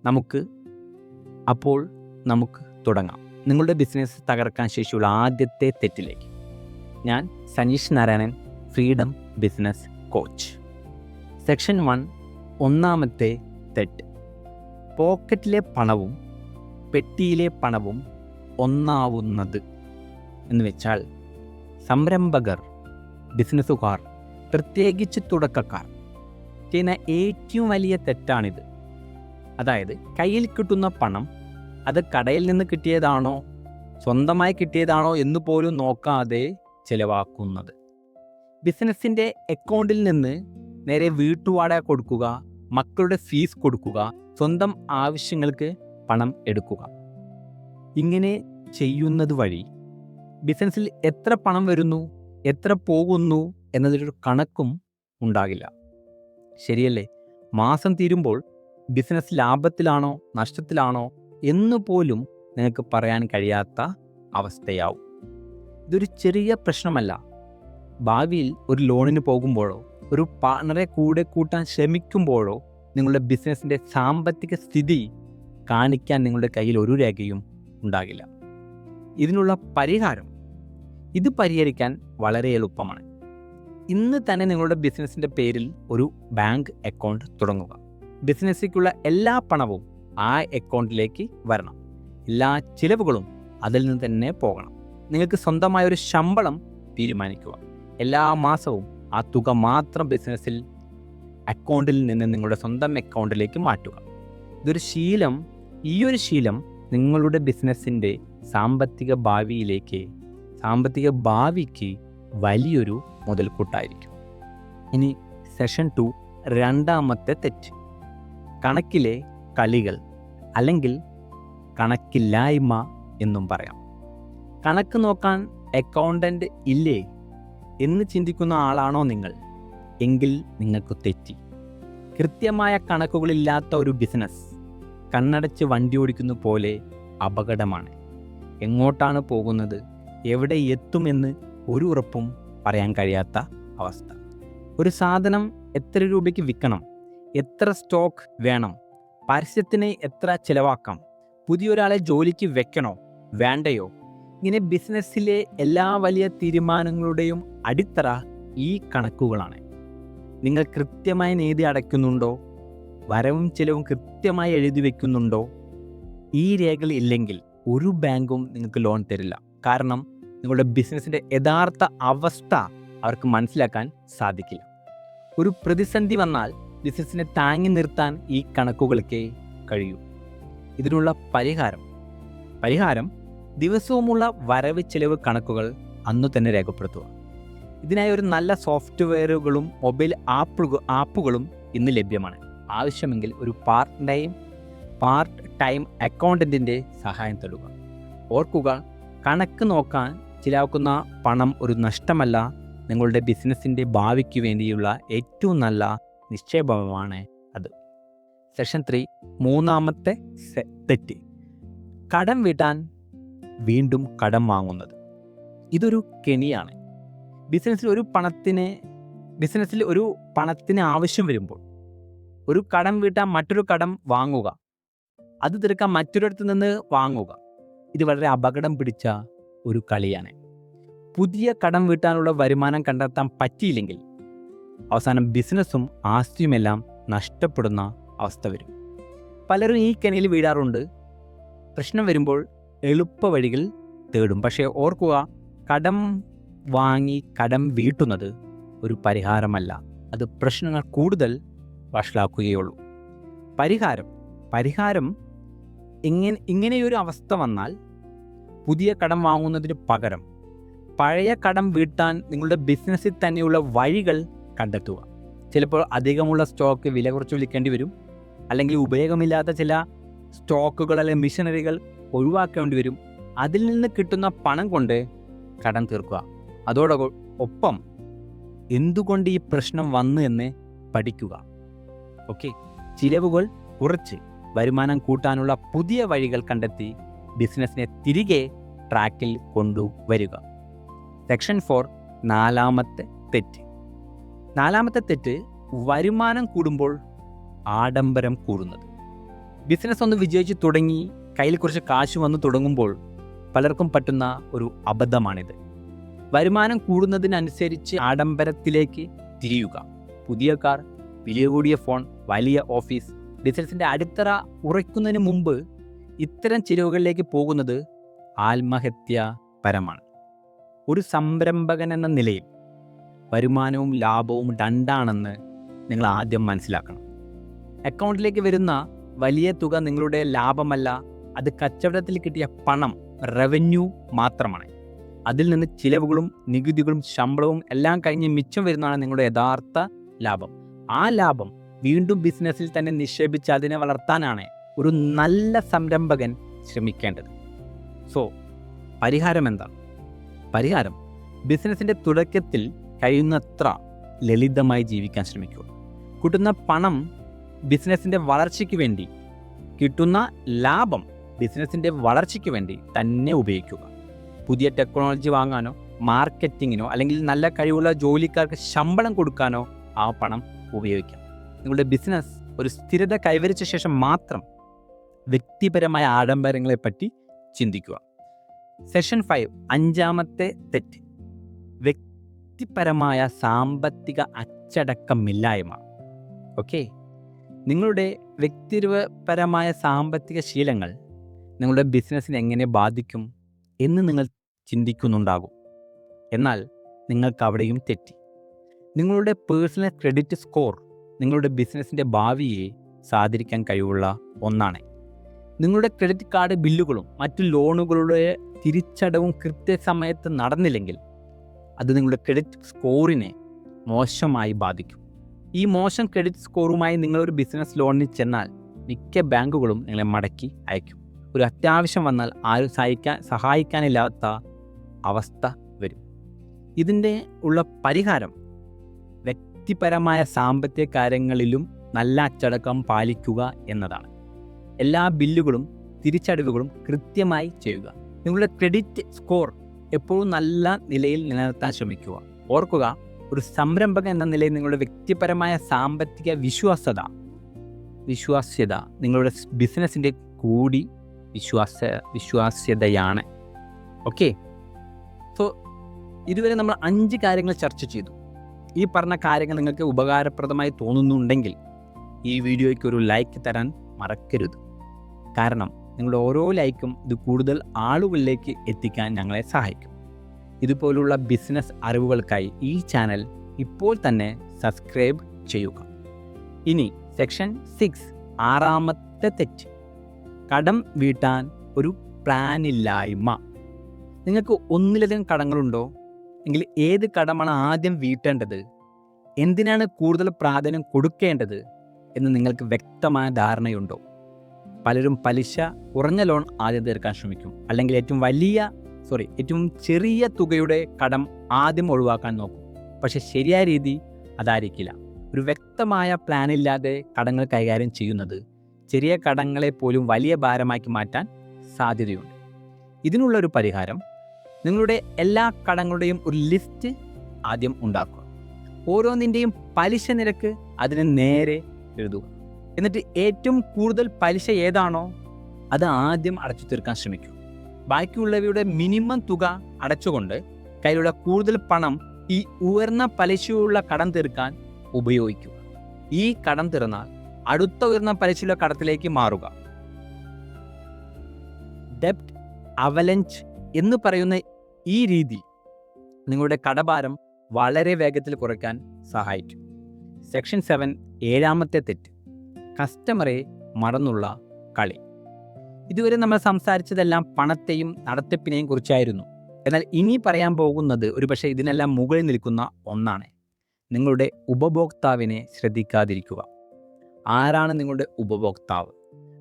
നമുക്ക് അപ്പോൾ നമുക്ക് തുടങ്ങാം നിങ്ങളുടെ ബിസിനസ് തകർക്കാൻ ശേഷിയുള്ള ആദ്യത്തെ തെറ്റിലേക്ക്. ഞാൻ Sanish Narayanan, freedom business coach. Section 1, ഒന്നാമത്തെ തെറ്റ്. പോക്കറ്റിലെ പണവും പെട്ടിയിലെ പണവും ഒന്നാവുന്നത് എന്ന് വെച്ചാൽ സംരംഭകർ, ബിസിനസ്സുകാർ, പ്രത്യേകിച്ച് തുടക്കക്കാർ ചെയ്യുന്ന ഏറ്റവും വലിയ തെറ്റാണിത്. അതായത് കയ്യിൽ കിട്ടുന്ന പണം അത് കടയിൽ നിന്ന് കിട്ടിയതാണോ സ്വന്തമായി കിട്ടിയതാണോ എന്ന് പോലും നോക്കാതെ ചിലവാക്കുന്നത്. ബിസിനസ്സിൻ്റെ അക്കൗണ്ടിൽ നിന്ന് നേരെ വീട്ടുവാടക കൊടുക്കുക, മക്കളുടെ ഫീസ് കൊടുക്കുക, സ്വന്തം ആവശ്യങ്ങൾക്ക് പണം എടുക്കുക. ഇങ്ങനെ ചെയ്യുന്നത് വഴി ബിസിനസ്സിൽ എത്ര പണം വരുന്നു, എത്ര പോകുന്നു എന്നതിലൊരു കണക്കും ഉണ്ടാകില്ല. ശരിയല്ലേ? മാസം തീരുമ്പോൾ ബിസിനസ് ലാഭത്തിലാണോ നഷ്ടത്തിലാണോ എന്ന് പോലും നിങ്ങൾക്ക് പറയാൻ കഴിയാത്ത അവസ്ഥയാവും. ഇതൊരു ചെറിയ പ്രശ്നമല്ല. ഭാവിയിൽ ഒരു ലോണിന് പോകുമ്പോഴോ ഒരു പാർട്ണറെ കൂടെ കൂട്ടാൻ ശ്രമിക്കുമ്പോഴോ നിങ്ങളുടെ ബിസിനസ്സിൻ്റെ സാമ്പത്തിക സ്ഥിതി കാണിക്കാൻ നിങ്ങളുടെ കയ്യിൽ ഒരു രേഖയും ഉണ്ടാകില്ല. ഇതിനുള്ള പരിഹാരം, ഇത് പരിഹരിക്കാൻ വളരെ എളുപ്പമാണ്. ഇന്ന് തന്നെ നിങ്ങളുടെ ബിസിനസ്സിൻ്റെ പേരിൽ ഒരു ബാങ്ക് അക്കൗണ്ട് തുടങ്ങുക. ബിസിനസ്സിലേക്കുള്ള എല്ലാ പണവും ആ അക്കൗണ്ടിലേക്ക് വരണം. എല്ലാ ചിലവുകളും അതിൽ നിന്ന് തന്നെ പോകണം. നിങ്ങൾക്ക് സ്വന്തമായ ഒരു ശമ്പളം തീരുമാനിക്കുക. എല്ലാ മാസവും ആ തുക മാത്രം ബിസിനസ്സിൽ അക്കൗണ്ടിൽ നിന്ന് നിങ്ങളുടെ സ്വന്തം അക്കൗണ്ടിലേക്ക് മാറ്റുക. ഇതൊരു ശീലം. ഈ ഒരു ശീലം നിങ്ങളുടെ ബിസിനസ്സിൻ്റെ സാമ്പത്തിക ഭാവിക്ക് വലിയൊരു മുതൽക്കൂട്ടായിരിക്കും. ഇനി സെഷൻ 2, രണ്ടാമത്തെ തെറ്റ്. കണക്കിലെ കളികൾ, അല്ലെങ്കിൽ കണക്കില്ലായ്മ എന്നും പറയാം. കണക്ക് നോക്കാൻ അക്കൗണ്ടൻ്റ് ഇല്ലേ എന്ന് ചിന്തിക്കുന്ന ആളാണോ നിങ്ങൾ? എങ്കിൽ നിങ്ങൾക്ക് തെറ്റി. കൃത്യമായ കണക്കുകളില്ലാത്ത ഒരു ബിസിനസ് കണ്ണടച്ച് വണ്ടി ഓടിക്കുന്ന പോലെ അപകടമാണ്. എങ്ങോട്ടാണ് പോകുന്നത്, എവിടെ എത്തുമെന്ന് ഒരു ഉറപ്പും പറയാൻ കഴിയാത്ത അവസ്ഥ. ഒരു സാധനം എത്ര രൂപയ്ക്ക് വിൽക്കണം, എത്ര സ്റ്റോക്ക് വേണം, പരസ്യത്തിന് എത്ര ചിലവാക്കാം, പുതിയൊരാളെ ജോലിക്ക് വെക്കണോ വേണ്ടയോ, ഇങ്ങനെ ബിസിനസ്സിലെ എല്ലാ വലിയ തീരുമാനങ്ങളുടെയും അടിത്തറ ഈ കണക്കുകളാണ്. നിങ്ങൾ കൃത്യമായി നീതി അടയ്ക്കുന്നുണ്ടോ, വരവും ചിലവും കൃത്യമായി എഴുതി വയ്ക്കുന്നുണ്ടോ? ഈ രേഖകൾ ഇല്ലെങ്കിൽ ഒരു ബാങ്കും നിങ്ങൾക്ക് ലോൺ തരില്ല. കാരണം നിങ്ങളുടെ ബിസിനസ്സിൻ്റെ യഥാർത്ഥ അവസ്ഥ അവർക്ക് മനസ്സിലാക്കാൻ സാധിക്കില്ല. ഒരു പ്രതിസന്ധി വന്നാൽ ബിസിനസ്സിനെ താങ്ങി നിർത്താൻ ഈ കണക്കുകൾക്ക് കഴിയൂ. ഇതിനുള്ള പരിഹാരം ദിവസവുമുള്ള വരവ് ചിലവ് കണക്കുകൾ അന്നു തന്നെ രേഖപ്പെടുത്തുക. ഇതിനായി ഒരു നല്ല സോഫ്റ്റ്വെയറുകളും മൊബൈൽ ആപ്പുകളും ഇന്ന് ലഭ്യമാണ്. ആവശ്യമെങ്കിൽ ഒരു പാർട്ട് ടൈം അക്കൗണ്ടൻറ്റിൻ്റെ സഹായം തേടുക. ഓർക്കുക, കണക്ക് നോക്കാൻ ചിലവാക്കുന്ന പണം ഒരു നഷ്ടമല്ല, നിങ്ങളുടെ ബിസിനസ്സിൻ്റെ ഭാവിക്ക് വേണ്ടിയുള്ള ഏറ്റവും നല്ല നിക്ഷേപമാണ് അത്. സെഷൻ 3, മൂന്നാമത്തെ തെറ്റ്. കടം വീട്ടാൻ വീണ്ടും കടം വാങ്ങുന്നത്. ഇതൊരു കെണിയാണ്. ബിസിനസ്സിൽ ഒരു പണത്തിന് ആവശ്യം വരുമ്പോൾ ഒരു കടം വീട്ടാൻ മറ്റൊരു കടം വാങ്ങുക, അത് തീർക്കാൻ മറ്റൊരിടത്തു നിന്ന് വാങ്ങുക. ഇത് വളരെ അപകടം പിടിച്ച ഒരു കളിയാണ്. പുതിയ കടം വീട്ടാനുള്ള വരുമാനം കണ്ടെത്താൻ പറ്റിയില്ലെങ്കിൽ അവസാനം ബിസിനസ്സും ആസ്തിയുമെല്ലാം നഷ്ടപ്പെടുന്ന അവസ്ഥ വരും. പലരും ഈ കെണിയിൽ വീഴാറുണ്ട്. പ്രശ്നം വരുമ്പോൾ എളുപ്പ വഴികൾ തേടും. പക്ഷേ ഓർക്കുക, കടം വാങ്ങി കടം വീട്ടുന്നത് ഒരു പരിഹാരമല്ല. അത് പ്രശ്നങ്ങൾ കൂടുതൽ വഷളാക്കുകയുള്ളൂ. പരിഹാരം ഇങ്ങനെയൊരു അവസ്ഥ വന്നാൽ പുതിയ കടം വാങ്ങുന്നതിന് പകരം പഴയ കടം വീട്ടാൻ നിങ്ങളുടെ ബിസിനസ്സിൽ തന്നെയുള്ള വഴികൾ കണ്ടെത്തുക. ചിലപ്പോൾ അധികമുള്ള സ്റ്റോക്ക് വില കുറച്ച് വിൽക്കേണ്ടി വരും, അല്ലെങ്കിൽ ഉപയോഗമില്ലാത്ത ചില സ്റ്റോക്കുകൾ അല്ലെങ്കിൽ മിഷനറികൾ ഒഴിവാക്കേണ്ടി വരും. അതിൽ നിന്ന് കിട്ടുന്ന പണം കൊണ്ട് കടം തീർക്കുക. അതോടൊപ്പം എന്തുകൊണ്ട് ഈ പ്രശ്നം വന്നു എന്ന് പഠിക്കുക. ചിലവുകൾ കുറച്ച് വരുമാനം കൂട്ടാനുള്ള പുതിയ വഴികൾ കണ്ടെത്തി ബിസിനസ്സിനെ തിരികെ ട്രാക്കിൽ കൊണ്ടുവരിക. സെക്ഷൻ 4, നാലാമത്തെ തെറ്റ്. വരുമാനം കൂടുമ്പോൾ ആഡംബരം കൂടുന്നത്. ബിസിനസ് ഒന്ന് വിജയിച്ച് തുടങ്ങി കയ്യിൽ കുറച്ച് കാശ് വന്നു തുടങ്ങുമ്പോൾ പലർക്കും പറ്റുന്ന ഒരു അബദ്ധമാണിത്. വരുമാനം കൂടുന്നതിനനുസരിച്ച് ആഡംബരത്തിലേക്ക് തിരിയുക. പുതിയ കാർ, വില കൂടിയ ഫോൺ, വലിയ ഓഫീസ്. ബിസിനസിൻ്റെ അടിത്തറ ഉറയ്ക്കുന്നതിന് മുമ്പ് ഇത്തരം ചിലവുകളിലേക്ക് പോകുന്നത് ആത്മഹത്യാപരമാണ്. ഒരു സംരംഭകൻ എന്ന നിലയിൽ വരുമാനവും ലാഭവും രണ്ടാണെന്ന് നിങ്ങൾ ആദ്യം മനസ്സിലാക്കണം. അക്കൗണ്ടിലേക്ക് വരുന്ന വലിയ തുക നിങ്ങളുടെ ലാഭമല്ല, അത് കച്ചവടത്തിൽ കിട്ടിയ പണം, റവന്യൂ മാത്രമാണ്. അതിൽ നിന്ന് ചിലവുകളും നികുതികളും ശമ്പളവും എല്ലാം കഴിഞ്ഞ് മിച്ചം വരുന്നതാണ് നിങ്ങളുടെ യഥാർത്ഥ ലാഭം. ആ ലാഭം വീണ്ടും ബിസിനസ്സിൽ തന്നെ നിക്ഷേപിച്ച് അതിനെ വളർത്താനാണ് ഒരു നല്ല സംരംഭകൻ ശ്രമിക്കേണ്ടത്. സോ പരിഹാരം എന്താണ്? പരിഹാരം ബിസിനസ്സിൻ്റെ തുടക്കത്തിൽ കഴിയുന്നത്ര ലളിതമായി ജീവിക്കാൻ ശ്രമിക്കുക. കിട്ടുന്ന പണം ബിസിനസ്സിൻ്റെ വളർച്ചയ്ക്ക് വേണ്ടി, കിട്ടുന്ന ലാഭം ബിസിനസ്സിൻ്റെ വളർച്ചയ്ക്ക് വേണ്ടി തന്നെ ഉപയോഗിക്കുക. പുതിയ ടെക്നോളജി വാങ്ങാനോ മാർക്കറ്റിങ്ങിനോ അല്ലെങ്കിൽ നല്ല കഴിവുള്ള ജോലിക്കാർക്ക് ശമ്പളം കൊടുക്കാനോ ആ പണം ഉപയോഗിക്കാം. നിങ്ങളുടെ ബിസിനസ് ഒരു സ്ഥിരത കൈവരിച്ച ശേഷം മാത്രം വ്യക്തിപരമായ ആഡംബരങ്ങളെപ്പറ്റി ചിന്തിക്കുക. സെഷൻ 5, 5ാമത്തെ തെറ്റ്, വ്യക്തിപരമായ സാമ്പത്തിക അച്ചടക്കമില്ലായ്മ. ഓക്കെ, നിങ്ങളുടെ വ്യക്തിപരമായ സാമ്പത്തിക ശീലങ്ങൾ നിങ്ങളുടെ ബിസിനസ്സിനെ എങ്ങനെ ബാധിക്കും എന്ന് നിങ്ങൾ ചിന്തിക്കുന്നുണ്ടാകും. എന്നാൽ നിങ്ങൾക്ക് അവിടെയും തെറ്റി. നിങ്ങളുടെ പേഴ്സണൽ ക്രെഡിറ്റ് സ്കോർ നിങ്ങളുടെ ബിസിനസ്സിൻ്റെ ഭാവിയെ സ്വാധീനിക്കാൻ കഴിവുള്ള ഒന്നാണ്. നിങ്ങളുടെ ക്രെഡിറ്റ് കാർഡ് ബില്ലുകളും മറ്റു ലോണുകളുടെ തിരിച്ചടവും കൃത്യസമയത്ത് നടന്നില്ലെങ്കിൽ അത് നിങ്ങളുടെ ക്രെഡിറ്റ് സ്കോറിനെ മോശമായി ബാധിക്കും. ഈ മോശം ക്രെഡിറ്റ് സ്കോറുമായി നിങ്ങളൊരു ബിസിനസ് ലോണിന് ചെന്നാൽ മിക്ക ബാങ്കുകളും നിങ്ങളെ മടക്കി അയക്കും. ഒരു അത്യാവശ്യം വന്നാൽ ആരും സഹായിക്കാനില്ലാത്ത അവസ്ഥ വരും. ഇതിൻ്റെ ഉള്ള പരിഹാരം വ്യക്തിപരമായ സാമ്പത്തിക കാര്യങ്ങളിലും നല്ല അച്ചടക്കം പാലിക്കുക എന്നതാണ്. എല്ലാ ബില്ലുകളും തിരിച്ചടവുകളും കൃത്യമായി ചെയ്യുക. നിങ്ങളുടെ ക്രെഡിറ്റ് സ്കോർ എപ്പോഴും നല്ല നിലയിൽ നിലനിർത്താൻ ശ്രമിക്കുക. ഓർക്കുക, ഒരു സംരംഭകൻ എന്ന നിലയിൽ നിങ്ങളുടെ വ്യക്തിപരമായ സാമ്പത്തിക വിശ്വാസ്യത നിങ്ങളുടെ ബിസിനസ്സിൻ്റെ കൂടി വിശ്വാസ്യതയാണ്. ഓക്കെ, സോ ഇതുവരെ നമ്മൾ 5 കാര്യങ്ങൾ ചർച്ച ചെയ്തു. ഈ പറഞ്ഞ കാര്യങ്ങൾ നിങ്ങൾക്ക് ഉപകാരപ്രദമായി തോന്നുന്നുണ്ടെങ്കിൽ ഈ വീഡിയോയ്ക്ക് ഒരു ലൈക്ക് തരാൻ മറക്കരുത്. കാരണം നിങ്ങളുടെ ഓരോ ലൈക്കും ഇത് കൂടുതൽ ആളുകളിലേക്ക് എത്തിക്കാൻ ഞങ്ങളെ സഹായിക്കും. ഇതുപോലുള്ള ബിസിനസ് അറിവുകൾക്കായി ഈ ചാനൽ ഇപ്പോൾ തന്നെ സബ്സ്ക്രൈബ് ചെയ്യുക. ഇനി സെക്ഷൻ 6, 6ാമത്തെ തെറ്റ്, കടം വീട്ടാൻ ഒരു പ്ലാനില്ലായ്മ. നിങ്ങൾക്ക് ഒന്നിലധികം കടങ്ങളുണ്ടോ എങ്കിൽ ഏത് കടമാണ് ആദ്യം വീട്ടേണ്ടത്, എന്തിനാണ് കൂടുതൽ പ്രാധാന്യം കൊടുക്കേണ്ടത് എന്ന് നിങ്ങൾക്ക് വ്യക്തമായ ധാരണയുണ്ടോ? പലരും പലിശ കുറഞ്ഞ ലോൺ ആദ്യം തീർക്കാൻ ശ്രമിക്കും, അല്ലെങ്കിൽ ഏറ്റവും ചെറിയ തുകയുടെ കടം ആദ്യം ഒഴിവാക്കാൻ നോക്കും. പക്ഷെ ശരിയായ രീതി അതായിരിക്കില്ല. ഒരു വ്യക്തമായ പ്ലാനില്ലാതെ കടങ്ങൾ കൈകാര്യം ചെയ്യുന്നത് ചെറിയ കടങ്ങളെ പോലും വലിയ ഭാരമാക്കി മാറ്റാൻ സാധ്യതയുണ്ട്. ഇതിനുള്ളൊരു പരിഹാരം, നിങ്ങളുടെ എല്ലാ കടങ്ങളുടെയും ഒരു ലിസ്റ്റ് ആദ്യം ഉണ്ടാക്കുക. ഓരോന്നിൻ്റെയും പലിശ നിരക്ക് അതിന് നേരെ എഴുതുക. എന്നിട്ട് ഏറ്റവും കൂടുതൽ പലിശ ഏതാണോ അത് ആദ്യം അടച്ചു തീർക്കാൻ ശ്രമിക്കുക. ബാക്കിയുള്ളവയുടെ മിനിമം തുക അടച്ചുകൊണ്ട് കയ്യിലുള്ള കൂടുതൽ പണം ഈ ഉയർന്ന പലിശയുള്ള കടം തീർക്കാൻ ഉപയോഗിക്കുക. ഈ കടം തീർന്നാൽ അടുത്ത ഉയർന്ന പലിശയുള്ള കടത്തിലേക്ക് മാറുക. ഡെപ്റ്റ് അവലഞ്ച് എന്ന് പറയുന്ന ഈ രീതി നിങ്ങളുടെ കടഭാരം വളരെ വേഗത്തിൽ കുറയ്ക്കാൻ സഹായിക്കും. സെക്ഷൻ 7, 7ാമത്തെ തെറ്റ്, കസ്റ്റമറെ മറന്നുള്ള കളി. ഇതുവരെ നമ്മൾ സംസാരിച്ചതെല്ലാം പണത്തെയും നടത്തിപ്പിനെയും കുറിച്ചായിരുന്നു. എന്നാൽ ഇനി പറയാൻ പോകുന്നത് ഒരുപക്ഷെ ഇതിനെല്ലാം മുകളിൽ നിൽക്കുന്ന ഒന്നാണ്. നിങ്ങളുടെ ഉപഭോക്താവിനെ ശ്രദ്ധിക്കാതിരിക്കുക. ആരാണ് നിങ്ങളുടെ ഉപഭോക്താവ്?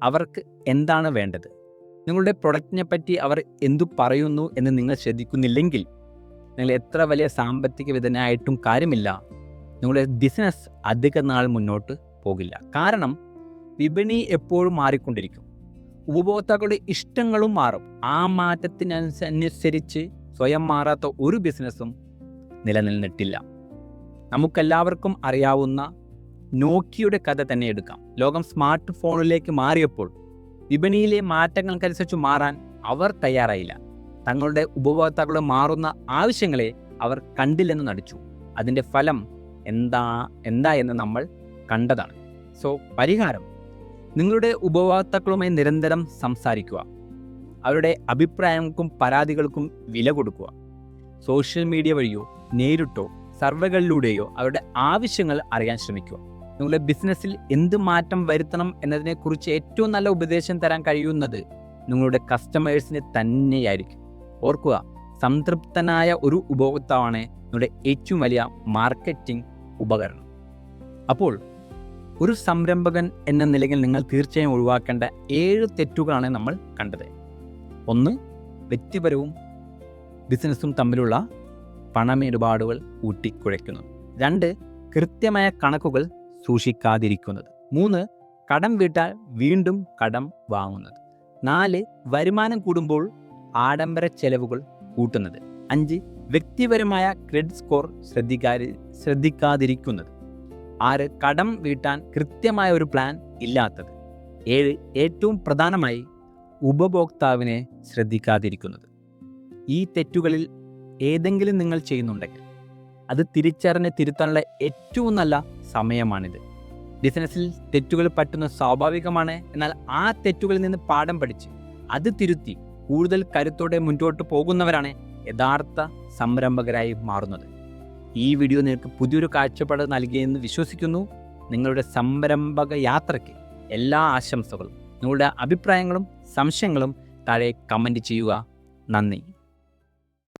അവർക്ക് എന്താണ് വേണ്ടത്? നിങ്ങളുടെ പ്രൊഡക്റ്റിനെ പറ്റി അവർ എന്തു പറയുന്നു എന്ന് നിങ്ങൾ ശ്രദ്ധിക്കുന്നില്ലെങ്കിൽ നിങ്ങൾ എത്ര വലിയ സാമ്പത്തിക വിദഗ്ധനായിട്ടും കാര്യമില്ല, നിങ്ങളുടെ ബിസിനസ് അധിക നാൾ മുന്നോട്ട് പോകില്ല. കാരണം വിപണി എപ്പോഴും മാറിക്കൊണ്ടിരിക്കും, ഉപഭോക്താക്കളുടെ ഇഷ്ടങ്ങളും മാറും. ആ മാറ്റത്തിനനുസരിച്ച് സ്വയം മാറാത്ത ഒരു ബിസിനസ്സും നിലനിന്നിട്ടില്ല. നമുക്കെല്ലാവർക്കും അറിയാവുന്ന നോക്കിയുടെ കഥ തന്നെ എടുക്കാം. ലോകം സ്മാർട്ട് ഫോണിലേക്ക് മാറിയപ്പോൾ വിപണിയിലെ മാറ്റങ്ങൾക്കനുസരിച്ച് മാറാൻ അവർ തയ്യാറായില്ല. തങ്ങളുടെ ഉപഭോക്താക്കളുടെ മാറുന്ന ആവശ്യങ്ങളെ അവർ കണ്ടില്ലെന്ന് നടിച്ചു. അതിൻ്റെ ഫലം എന്താ എന്ന് നമ്മൾ കണ്ടതാണ്. സോ പരിഹാരം: നിങ്ങളുടെ ഉപഭോക്താക്കളുമായി നിരന്തരം സംസാരിക്കുക. അവരുടെ അഭിപ്രായങ്ങൾക്കും പരാതികൾക്കും വില കൊടുക്കുക. സോഷ്യൽ മീഡിയ വഴിയോ നേരിട്ടോ സർവേകളിലൂടെയോ അവരുടെ ആവശ്യങ്ങൾ അറിയാൻ ശ്രമിക്കുക. നിങ്ങളുടെ ബിസിനസ്സിൽ എന്ത് മാറ്റം വരുത്തണം എന്നതിനെക്കുറിച്ച് ഏറ്റവും നല്ല ഉപദേശം തരാൻ കഴിയുന്നത് നിങ്ങളുടെ കസ്റ്റമേഴ്സിന് തന്നെയായിരിക്കും. ഓർക്കുക, സംതൃപ്തനായ ഒരു ഉപഭോക്താവാണ് നിങ്ങളുടെ ഏറ്റവും വലിയ മാർക്കറ്റിംഗ് ഉപകരണം. അപ്പോൾ ഒരു സംരംഭകൻ എന്ന നിലയിൽ നിങ്ങൾ തീർച്ചയായും ഒഴിവാക്കേണ്ട 7 തെറ്റുകളാണ് നമ്മൾ കണ്ടത്. 1. വ്യക്തിപരവും ബിസിനസ്സും തമ്മിലുള്ള പണമിടപാടുകൾ കൂട്ടിക്കുഴയ്ക്കുന്നത്. 2. കൃത്യമായ കണക്കുകൾ സൂക്ഷിക്കാതിരിക്കുന്നത്. 3. കടം വീട്ടാൽ വീണ്ടും കടം വാങ്ങുന്നത്. 4. വരുമാനം കൂടുമ്പോൾ ആഡംബര ചെലവുകൾ കൂട്ടുന്നത്. 5. വ്യക്തിപരമായ ക്രെഡിറ്റ് സ്കോർ ശ്രദ്ധിക്കാതിരിക്കുന്നത്. 6. കടം വീട്ടാൻ കൃത്യമായ ഒരു പ്ലാൻ ഇല്ലാത്തത്. 7. ഏറ്റവും പ്രധാനമായി ഉപഭോക്താവിനെ ശ്രദ്ധിക്കാതിരിക്കുന്നത്. ഈ തെറ്റുകളിൽ ഏതെങ്കിലും നിങ്ങൾ ചെയ്യുന്നുണ്ടെങ്കിൽ അത് തിരിച്ചറിഞ്ഞ് തിരുത്താനുള്ള ഏറ്റവും നല്ല സമയമാണിത്. ബിസിനസ്സിൽ തെറ്റുകൾ പറ്റുന്ന സ്വാഭാവികമാണ്. എന്നാൽ ആ തെറ്റുകളിൽ നിന്ന് പാഠം പഠിച്ച് അത് തിരുത്തി കൂടുതൽ കരുത്തോടെ മുന്നോട്ട് പോകുന്നവരാണ് യഥാർത്ഥ സംരംഭകരായി മാറുന്നത്. ഈ വീഡിയോ നിങ്ങൾക്ക് പുതിയൊരു കാഴ്ചപ്പാട് നൽകിയെന്ന് വിശ്വസിക്കുന്നു. നിങ്ങളുടെ സംരംഭക യാത്രയ്ക്ക് എല്ലാ ആശംസകളും. നിങ്ങളുടെ അഭിപ്രായങ്ങളും സംശയങ്ങളും താഴെ കമൻറ്റ് ചെയ്യുക. നന്ദി.